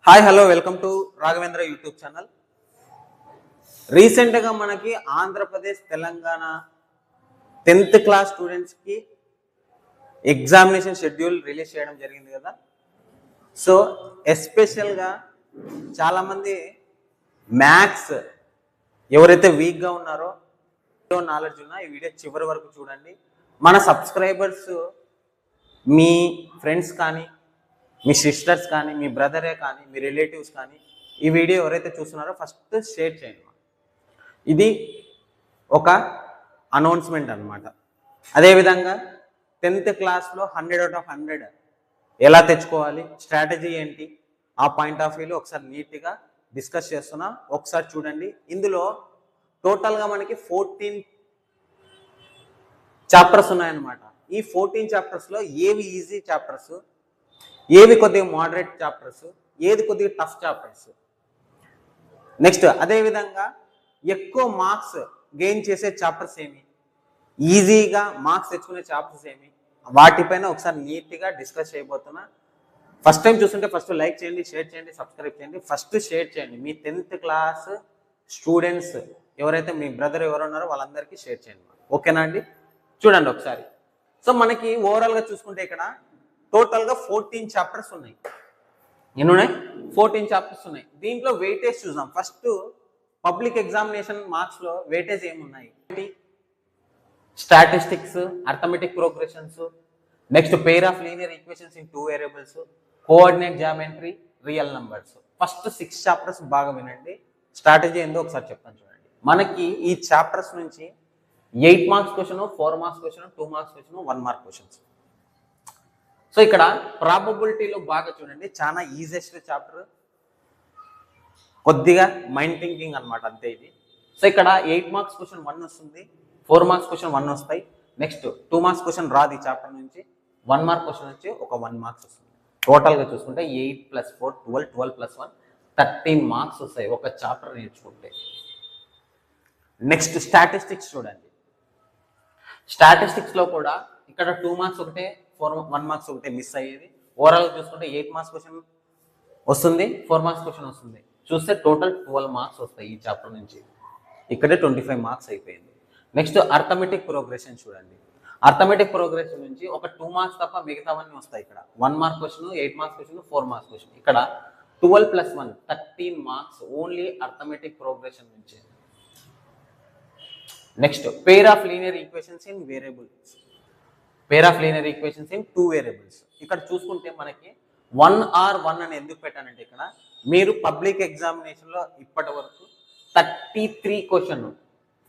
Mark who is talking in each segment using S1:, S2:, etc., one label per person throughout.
S1: Hi hello welcome to Raghavendra YouTube channel. రీసెంట్గా మనకి Andhra Pradesh Telangana 10th class స్టూడెంట్స్కి ఎగ్జామినేషన్ షెడ్యూల్ రిలీజ్ చేయడం జరిగింది కదా. సో ఎస్పెషల్గా చాలామంది మ్యాథ్స్ ఎవరైతే వీక్గా ఉన్నారో నాలెడ్జ్ ఉన్నా ఈ వీడియో చివరి వరకు చూడండి. మన సబ్స్క్రైబర్స్ మీ ఫ్రెండ్స్ కానీ మీ సిస్టర్స్ కానీ మీ బ్రదరే కానీ మీ రిలేటివ్స్ కానీ ఈ వీడియో ఎవరైతే చూస్తున్నారో ఫస్ట్ షేర్ చేయండి. ఇది ఒక అనౌన్స్మెంట్ అనమాట. అదేవిధంగా 10th క్లాస్లో 100 out of 100 ఎలా తెచ్చుకోవాలి, స్ట్రాటజీ ఏంటి, ఆ పాయింట్ ఆఫ్ వ్యూలో ఒకసారి నీట్గా డిస్కస్ చేస్తున్నా. ఒకసారి చూడండి. ఇందులో టోటల్గా మనకి 14 చాప్టర్స్ ఉన్నాయన్నమాట. ఈ 14 చాప్టర్స్లో ఏవి ఈజీ చాప్టర్స్, ఏవి కొద్దిగా మోడరేట్ చాప్టర్స్, ఏది కొద్దిగా టఫ్ చాప్టర్స్. నెక్స్ట్ అదేవిధంగా ఎక్కువ మార్క్స్ గెయిన్ చేసే చాప్టర్స్ ఏమి, ఈజీగా మార్క్స్ తెచ్చుకునే చాప్టర్స్ ఏమి, వాటిపైన ఒకసారి నీట్గా డిస్కస్ చేయబోతున్నా. ఫస్ట్ టైం చూస్తుంటే ఫస్ట్ లైక్ చేయండి, షేర్ చేయండి, సబ్స్క్రైబ్ చేయండి. ఫస్ట్ షేర్ చేయండి. మీ 10th క్లాస్ స్టూడెంట్స్ ఎవరైతే మీ బ్రదర్ ఎవరు ఉన్నారో వాళ్ళందరికీ షేర్ చేయండి. ఓకేనా అండి? చూడండి ఒకసారి. సో మనకి ఓవరాల్గా చూసుకుంటే ఇక్కడ టోటల్గా 14 చాప్టర్స్ ఉన్నాయి. ఎన్ని ఉన్నాయి? 14 చాప్టర్స్ ఉన్నాయి. దీంట్లో వెయిటేజ్ చూద్దాం. ఫస్ట్ పబ్లిక్ ఎగ్జామినేషన్ మార్క్స్లో వెయిటేజ్ ఏమున్నాయి? Statistics, arithmetic progressions, next pair of linear equations in 2 variables, coordinate geometry, real numbers. First 6 chapters బాగా వినండి. స్ట్రాటజీ ఏందో ఒకసారి చెప్తాను చూడండి. మనకి ఈ చాప్టర్స్ నుంచి 8 marks question, 4 marks question, 2 marks question, 1 mark questions. So ఇక్కడ ప్రాబబిలిటీలో బాగా చూడండి. చాలా ఈజియెస్ట్ చాప్టర్, కొద్దిగా మైండ్ థింకింగ్ అనమాట, అంతే ఇది. సో ఇక్కడ 8 మార్క్స్ క్వశ్చన్ 1 వస్తుంది, 4 మార్క్స్ క్వశ్చన్ 1 వస్తాయి. నెక్స్ట్ 2 మార్క్స్ క్వశ్చన్ రాదు ఈ చాప్టర్ నుంచి. 1 మార్క్ క్వశ్చన్ వచ్చి ఒక 1 మార్క్స్ వస్తుంది. టోటల్గా చూసుకుంటే 8 + 4 12, 12 + 1 13 మార్క్స్ వస్తాయి ఒక చాప్టర్ నేర్చుకుంటే. నెక్స్ట్ స్టాటిస్టిక్స్ చూడండి. స్టాటిస్టిక్స్లో కూడా ఇక్కడ 2 మార్క్స్ ఒకటే, 1 మార్క్స్ ఒకటే మిస్ అయ్యేది. ఓవరాల్గా చూసుకుంటే 8 మార్క్స్ క్వశ్చన్ వస్తుంది, 4 మార్క్స్ క్వశ్చన్ వస్తుంది. చూస్తే టోటల్ 12 మార్క్స్ వస్తాయి ఈ చాప్టర్ నుంచి. ఇక్కడే 25 మార్క్స్ అయిపోయింది. నెక్స్ట్ అర్థమెటిక్ ప్రోగ్రెషన్ చూడండి. అర్థమెటిక్ ప్రోగ్రెషన్ నుంచి ఒక 2 మార్క్స్ తప్ప మిగతావన్నీ వస్తాయి. ఇక్కడ 1 mark question, 8 marks question, 4 marks question. ఇక్కడ 12 + 1 13 మార్క్స్ ఓన్లీ అర్థమెటిక్ ప్రోగ్రెషన్ నుంచి. Next pair of linear equations in variables, pair of linear equations in 2 variables. ఇక్కడ చూసుకుంటే మనకి 1R1 అని ఎందుకు పెట్టానంటే, ఇక్కడ మీరు పబ్లిక్ ఎగ్జామినేషన్లో ఇప్పటి వరకు 33 క్వశ్చన్,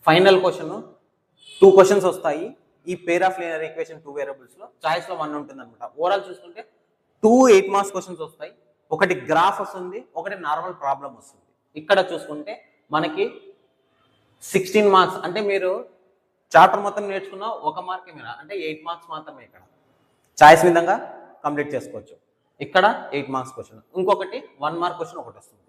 S1: ఫైనల్ క్వశ్చన్ 2 క్వశ్చన్స్ వస్తాయి ఈ పెయిర్ ఆఫ్ లీనియర్ ఈక్వేషన్ 2 వేరియబుల్స్లో. చాయిస్లో 1 ఉంటుంది అనమాట. ఓవరాల్ చూసుకుంటే 2 8 మార్క్స్ క్వశ్చన్స్ వస్తాయి. ఒకటి గ్రాఫ్ వస్తుంది, ఒకటి నార్మల్ ప్రాబ్లం వస్తుంది. ఇక్కడ చూసుకుంటే మనకి 16 మార్క్స్, అంటే మీరు చాప్టర్ మొత్తం నేర్చుకున్న 1 మార్కే మీద, అంటే 8 మార్క్స్ మాత్రమే. ఇక్కడ చాయిస్ విధంగా కంప్లీట్ చేసుకోవచ్చు. ఇక్కడ 8 మార్క్స్ క్వశ్చన్, ఇంకొకటి 1 మార్క్ క్వశ్చన్ ఒకటి వస్తుంది.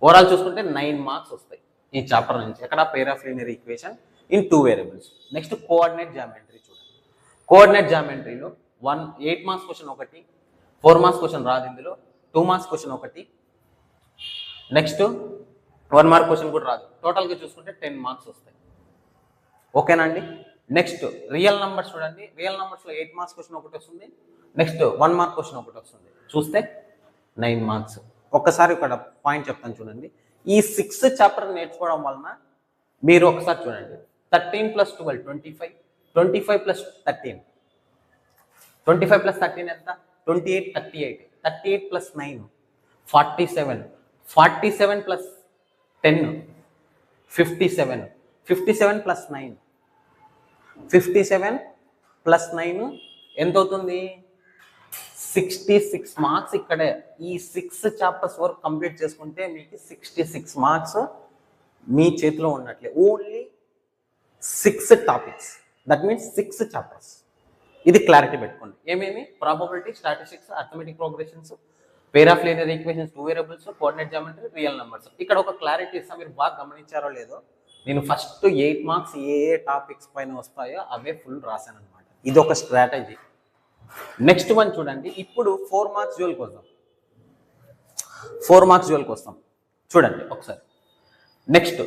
S1: ఓవరాల్ చూసుకుంటే 9 మార్క్స్ వస్తాయి ఈ చాప్టర్ నుంచి. ఇక్కడ pair of linear equation in 2 variables. Next coordinate geometry చూడండి. కోఆర్డినేట్ జామెట్రీలో 8 మార్క్స్ క్వశ్చన్ ఒకటి, 4 మార్క్స్ క్వశ్చన్ రాదు ఇందులో, 2 మార్క్స్ క్వశ్చన్ ఒకటి, నెక్స్ట్ 1 మార్క్ క్వశ్చన్ కూడా రాదు. టోటల్గా చూసుకుంటే 10 మార్క్స్ వస్తాయి. ఓకేనా అండి? నెక్స్ట్ రియల్ నంబర్స్ చూడండి. రియల్ నంబర్స్లో 8 మార్క్స్ క్వశ్చన్ ఒకటి వస్తుంది, నెక్స్ట్ 1 మార్క్ క్వశ్చన్ ఒకటి వస్తుంది. చూస్తే 9 మార్క్స్. ఒక్కసారి ఇక్కడ పాయింట్ చెప్తాను చూడండి. ఈ 6 చాప్టర్ నేర్చుకోవడం వలన మీరు ఒకసారి చూడండి. 13 + 12 25, 25 + 13, 25 + 13 ఎంత? 28, 38, 38 + 9 47, 47 + 10 57, 57 + 9 57 + 9 ఎంత అవుతుంది? 66 మార్క్స్. ఇక్కడే ఈ 6 చాప్టర్స్ వరకు కంప్లీట్ చేసుకుంటే మీకు 66 మార్క్స్ మీ చేతిలో ఉన్నట్లే. Only 6 topics, that means 6 chapters. ఇది క్లారిటీ పెట్టుకోండి. ఏమేమి? Probability, statistics, arithmetic progressions, pair of linear equations 2 variables, coordinate geometry, real numbers. ఇక్కడ ఒక క్లారిటీ ఇస్తా, మీరు బాగా గమనించారో లేదో. నేను ఫస్ట్ 8 మార్క్స్ ఏ టాపిక్స్ పైన వస్తాయో అవే ఫుల్ రాశాను అనమాట. ఇది ఒక స్ట్రాటజీ. నెక్స్ట్ వన్ చూడండి. ఇప్పుడు 4 మార్క్స్ జోలికి వద్దాం. 4 మార్క్స్ డ్యూయల్కి వస్తాం. చూడండి ఒకసారి. నెక్స్ట్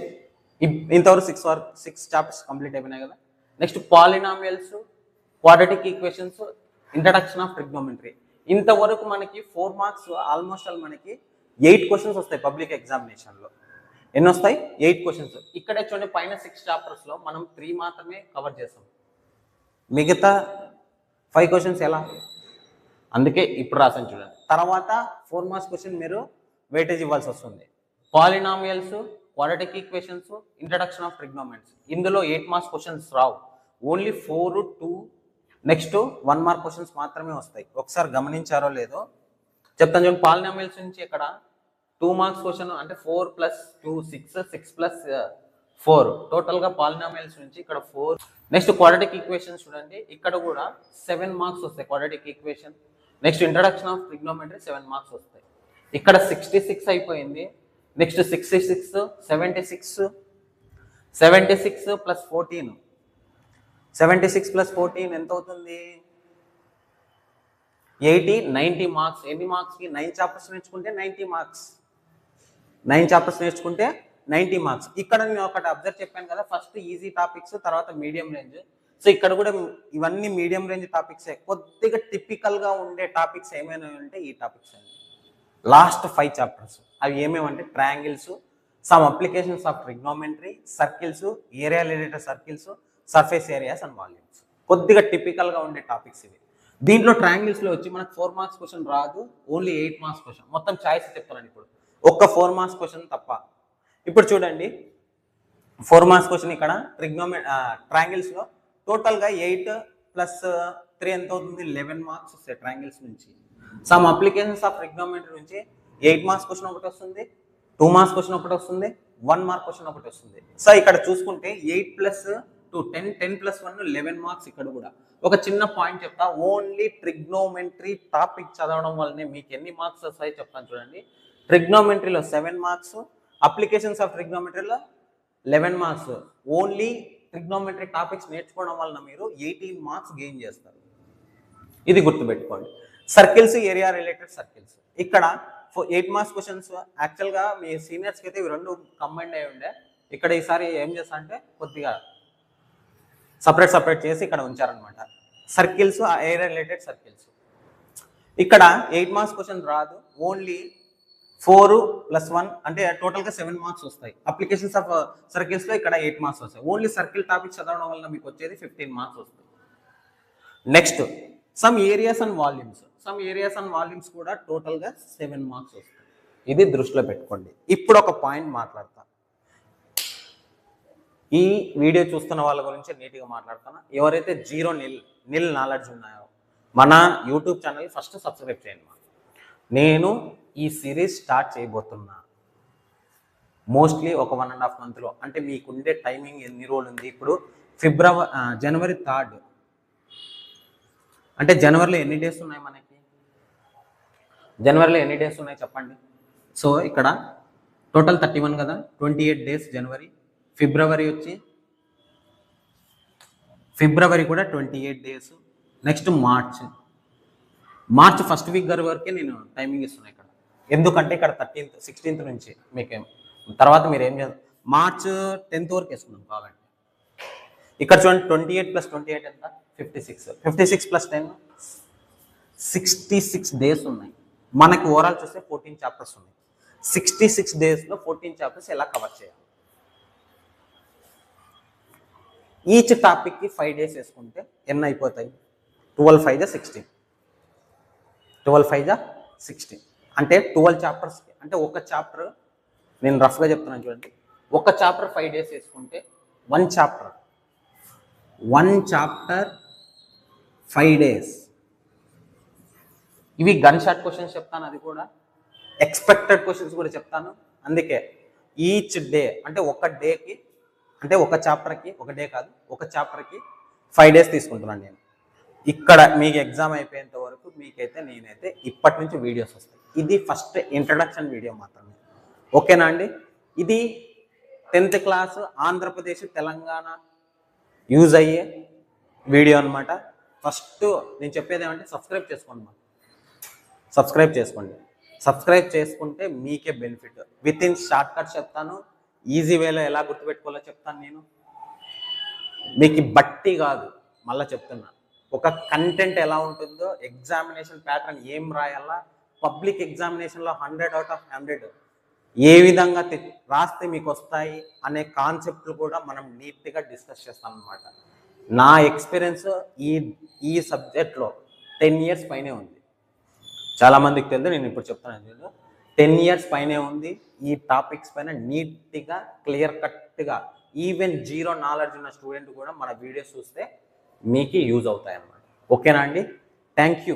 S1: ఇంతవరకు 6 చాప్టర్స్ కంప్లీట్ అయిపోయినాయి కదా. Next polynomials, quadratic equations, introduction of trigonometry. ఇంతవరకు మనకి 4 మార్క్స్ ఆల్మోస్ట్ ఆల్ మనకి 8 క్వశ్చన్స్ వస్తాయి పబ్లిక్ ఎగ్జామినేషన్లో. ఎన్ని వస్తాయి? 8 క్వశ్చన్స్. ఇక్కడే చూడండి పైన 6 చాప్టర్స్లో మనం 3 మాత్రమే కవర్ చేస్తాం. మిగతా 5 క్వశ్చన్స్ ఎలా? అందుకే ఇప్పుడు రాసాను చూడండి. తర్వాత 4 మార్క్స్ క్వశ్చన్ మీరు వెయిటేజ్ ఇవ్వాల్సి వస్తుంది. Polynomials, quadratic equations, introduction of trigonometry. ఇందులో 8 మార్క్స్ క్వశ్చన్స్ రావు. ఓన్లీ 4, 2 నెక్స్ట్ 1 మార్క్ క్వశ్చన్స్ మాత్రమే వస్తాయి. ఒకసారి గమనించారో లేదో చెప్తాను చూడండి. పాలినామియల్స్ నుంచి ఇక్కడ 2 మార్క్స్ క్వశ్చన్ అంటే 4 + 2 6, 6 + 4 టోటల్గా పాలినామియల్స్ నుంచి ఇక్కడ 4. నెక్స్ట్ క్వాడ్రాటిక్ ఈక్వేషన్స్ చూడండి, ఇక్కడ కూడా 7 మార్క్స్ వస్తాయి quadratic equation. Next introduction of trigonometry 7 marks వస్తాయి. ఇక్కడ 66 అయిపోయింది. నెక్స్ట్ 66, 76, 76 + 14, 76 + 14 ఎంత అవుతుంది? 80, 90 మార్క్స్. ఎన్ని మార్క్స్కి? 9 చాప్టర్స్ నేర్చుకుంటే 90 మార్క్స్. 9 చాప్టర్స్ నేర్చుకుంటే 90 మార్క్స్. ఇక్కడ నేను ఒకటి అబ్జర్వ్ చెప్పాను కదా, ఫస్ట్ ఈజీ టాపిక్స్, తర్వాత మీడియం రేంజ్. సో ఇక్కడ కూడా ఇవన్నీ మీడియం రేంజ్ టాపిక్సే. కొద్దిగా టిపికల్గా ఉండే టాపిక్స్ ఏమైనా ఉంటే ఈ టాపిక్స్ అండి. లాస్ట్ 5 చాప్టర్స్ అవి ఏమేమంటే triangles, some applications of trigonometry, circles, area related circles, surface areas and volumes. కొద్దిగా టిపికల్గా ఉండే టాపిక్స్ ఇవి. దీంట్లో ట్రయాంగిల్స్లో వచ్చి మనకు 4 మార్క్స్ క్వశ్చన్ రాదు, ఓన్లీ 8 మార్క్స్ క్వశ్చన్. మొత్తం చాయిస్ చెప్తానండి ఇప్పుడు, ఒక్క 4 మార్క్స్ క్వశ్చన్ తప్ప. ఇప్పుడు చూడండి 4 మార్క్స్ క్వశ్చన్ ఇక్కడ ట్రయాంగిల్స్లో టోటల్గా 8 + 3 ఎంత అవుతుంది? 11 మార్క్స్ వస్తాయి ట్రయాంగిల్స్ నుంచి. సమ్ అప్లికేషన్స్ ఆఫ్ ట్రిగ్నోమెట్రీ నుంచి 8 మార్క్స్ క్వశ్చన్ ఒకటి వస్తుంది, 2 మార్క్స్ క్వశ్చన్ ఒకటి వస్తుంది, 1 మార్క్ క్వశ్చన్ ఒకటి వస్తుంది. సో ఇక్కడ చూసుకుంటే 8 + 2 10, 10 + 1 11 మార్క్స్. ఇక్కడ కూడా ఒక చిన్న పాయింట్ చెప్తా, ఓన్లీ ట్రిగ్నోమెట్రీ టాపిక్ చదవడం వల్లనే మీకు ఎన్ని మార్క్స్ వస్తాయో చెప్తాను చూడండి. ట్రిగ్నోమెట్రీలో 7 మార్క్స్, అప్లికేషన్స్ ఆఫ్ ట్రిగ్నోమెట్రీలో 11 మార్క్స్. ఓన్లీ ట్రిగ్నోమెట్రీ టాపిక్స్ నేర్చుకోవడం వలన మీరు 18 మార్క్స్ గెయిన్ చేస్తారు. ఇది గుర్తుపెట్టుకోండి. Circles, area related circles. ఇక్కడ 8 మార్క్స్ క్వశ్చన్స్. యాక్చువల్గా మీ సీనియర్స్కి అయితే ఇవి 2 కంబైండ్ అయి ఉండే. ఇక్కడ ఈసారి ఏం చేస్తా అంటే కొద్దిగా సపరేట్ చేసి ఇక్కడ ఉంచారనమాట. Circles, area related circles. ఇక్కడ 8 మార్క్స్ క్వశ్చన్ రాదు, ఓన్లీ 4 + 1 అంటే టోటల్గా 7 మార్క్స్ వస్తాయి. అప్లికేషన్స్ ఆఫ్ సర్కిల్స్లో ఇక్కడ 8 మార్క్స్ వస్తాయి. ఓన్లీ సర్కిల్ టాపిక్ చదవడం వల్ల మీకు వచ్చేది 15 మార్క్స్ వస్తాయి. Next some areas and volumes. Some areas and volumes కూడా టోటల్గా 7 మార్క్స్ వస్తాయి. ఇది దృష్టిలో పెట్టుకోండి. ఇప్పుడు ఒక పాయింట్ మాట్లాడతా. ఈ వీడియో చూస్తున్న వాళ్ళ గురించి నీట్గా మాట్లాడతాను. ఎవరైతే నిల్ నాలెడ్జ్ ఉన్నాయో మన యూట్యూబ్ ఛానల్ ఫస్ట్ సబ్స్క్రైబ్ చేయండి. నేను ఈ సిరీస్ స్టార్ట్ చేయబోతున్నా మోస్ట్లీ ఒక 1.5 మంత్లో. అంటే మీకుండే టైమింగ్ ఎన్ని రోజులు ఉంది? ఇప్పుడు జనవరి 3rd అంటే జనవరిలో ఎన్ని డేస్ ఉన్నాయి మనకి? జనవరిలో ఎన్ని డేస్ ఉన్నాయి చెప్పండి. సో ఇక్కడ టోటల్ 31 కదా, 28 డేస్ జనవరి. ఫిబ్రవరి కూడా 28 days. Next March first week వరకే నేను టైమింగ్ ఇస్తున్నాను ఇక్కడ. ఎందుకంటే ఇక్కడ 13th 16th నుంచి మీకేం తర్వాత మీరు ఏం చేయాలి, మార్చ్ 10th వరకు వేసుకున్నాం కావాలంటే. ఇక్కడ చూడండి 28 + 28 ఎంత? 56. 56 + 10 66 డేస్ ఉన్నాయి మనకి. ఓవరాల్ చూస్తే 14 చాప్టర్స్ ఉన్నాయి. 66 డేస్లో 14 చాప్టర్స్ ఎలా కవర్ చేయాలి? ఈచ్ టాపిక్కి 5 డేస్ వేసుకుంటే ఎన్ని అయిపోతాయి? 12 × 5 = 16. 12 × 5 = 16 అంటే 12 చాప్టర్స్కి. అంటే ఒక చాప్టర్ నేను రఫ్గా చెప్తున్నాను చూడండి. ఒక చాప్టర్ 5 డేస్ వేసుకుంటే 1 చాప్టర్ 5 డేస్. ఇవి గన్ షాట్ క్వశ్చన్స్ చెప్తాను, అది కూడా ఎక్స్పెక్టెడ్ క్వశ్చన్స్ కూడా చెప్తాను. అందుకే ఈచ్ డే అంటే ఒక డేకి, అంటే ఒక చాప్టర్కి, ఒక డే కాదు, ఒక చాప్టర్కి 5 డేస్ తీసుకుంటున్నాను నేను. ఇక్కడ మీకు ఎగ్జామ్ అయిపోయేంత వరకు మీకైతే నేనైతే ఇప్పటి నుంచి వీడియోస్ వస్తాయి. ఇది ఫస్ట్ ఇంట్రడక్షన్ వీడియో మాత్రమే, ఓకేనా అండి? ఇది 10th class Andhra Pradesh Telangana use అయ్యే వీడియో అనమాట. ఫస్ట్ నేను చెప్పేది ఏమంటే సబ్స్క్రైబ్ చేసుకోండి. సబ్స్క్రైబ్ చేసుకుంటే మీకే benefit. With in short cut చెప్తాను, ఈజీ వేలో ఎలా గుర్తుపెట్టుకోవాలో చెప్తాను. నేను మీకు బట్టి కాదు, మళ్ళీ చెప్తున్నా, ఒక కంటెంట్ ఎలా ఉంటుందో, ఎగ్జామినేషన్ ప్యాటర్న్ ఏం రాయాలా, పబ్లిక్ ఎగ్జామినేషన్లో 100/100 ఏ విధంగా రాస్తే మీకు వస్తాయి అనే కాన్సెప్ట్లు కూడా మనం నీట్గా డిస్కస్ చేస్తాం అనమాట. నా ఎక్స్పీరియన్స్ ఈ సబ్జెక్ట్లో 10 years పైనే ఉంది. చాలామందికి తెలియదు, నేను ఇప్పుడు చెప్తాను. 10 years పైనే ఉంది. ఈ టాపిక్స్ పైన నీట్గా క్లియర్ కట్గా ఈవెన్ జీరో నాలెడ్జ్ ఉన్న స్టూడెంట్ కూడా మన వీడియోస్ చూస్తే మీకు యూజ్ అవుతాయి అన్నమాట. ఓకేనా అండి? Thank you.